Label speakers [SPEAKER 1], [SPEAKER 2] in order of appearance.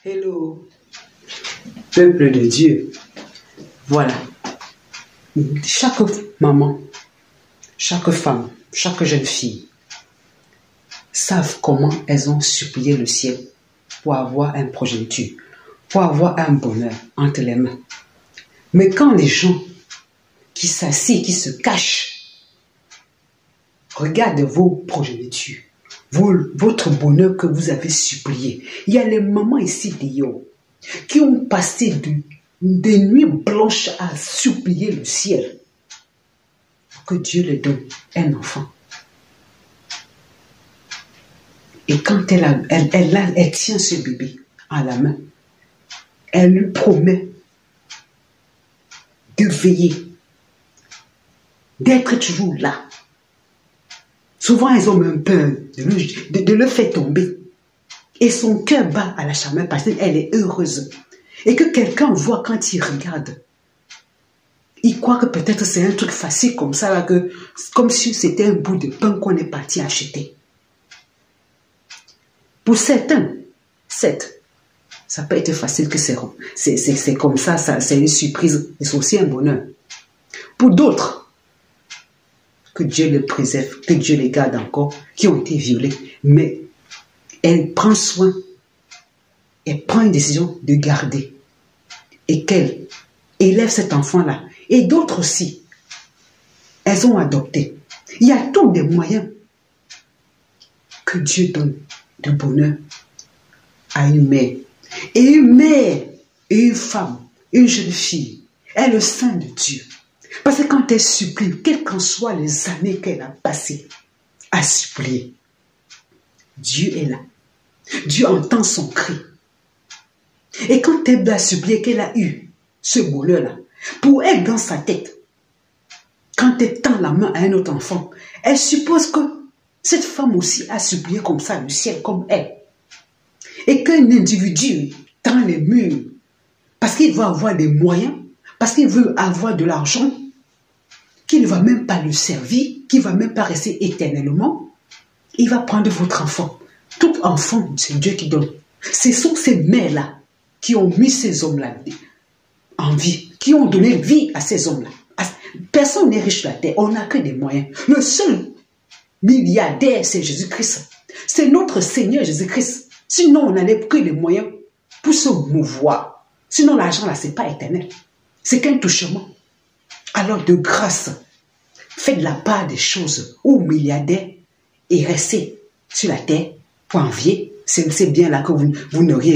[SPEAKER 1] Hello, peuple de Dieu. Voilà. Chaque maman, chaque femme, chaque jeune fille savent comment elles ont supplié le ciel pour avoir un progéniture, pour avoir un bonheur entre les mains. Mais quand les gens qui s'assient, qui se cachent, regardent vos progénitures, votre bonheur que vous avez supplié. Il y a les mamans ici d'ailleurs qui ont passé des nuits blanches à supplier le ciel pour que Dieu leur donne un enfant. Et quand elle tient ce bébé à la main, elle lui promet de veiller, d'être toujours là. Souvent, elles ont même peur de le faire tomber. Et son cœur bat à la chamelle parce qu'elle est heureuse. Et que quelqu'un voit quand il regarde. Il croit que peut-être c'est un truc facile comme ça, là, comme si c'était un bout de pain qu'on est parti acheter. Pour certains, ça peut être facile que c'est comme ça, c'est une surprise. Et c'est aussi un bonheur. Pour d'autres, que Dieu les préserve, que Dieu les garde encore, qui ont été violés. Mais elle prend soin, elle prend une décision de garder et qu'elle élève cet enfant-là. Et d'autres aussi, elles ont adopté. Il y a tous des moyens que Dieu donne de bonheur à une mère. Et une mère, et une femme, une jeune fille, est le sein de Dieu. Parce que quand elle supplie, quelles qu'en soient les années qu'elle a passées à supplier, Dieu est là. Dieu entend son cri. Et quand elle a supplié qu'elle a eu ce bonheur-là, pour elle dans sa tête, quand elle tend la main à un autre enfant, elle suppose que cette femme aussi a supplié comme ça le ciel, comme elle. Et qu'un individu tend les murs parce qu'il veut avoir des moyens, parce qu'il veut avoir de l'argent, qu'il ne va même pas le servir, qu'il ne va même pas rester éternellement, il va prendre votre enfant. Tout enfant, c'est Dieu qui donne. Ce sont ces mères-là qui ont mis ces hommes-là en vie, qui ont donné vie à ces hommes-là. Personne n'est riche sur la terre, on n'a que des moyens. Le seul milliardaire, c'est Jésus-Christ. C'est notre Seigneur Jésus-Christ. Sinon, on n'avait que les moyens pour se mouvoir. Sinon, l'argent, là, ce n'est pas éternel. C'est qu'un touchement. Alors, de grâce, faites la part des choses aux milliardaires et restez sur la terre pour envier. C'est bien là que vous n'auriez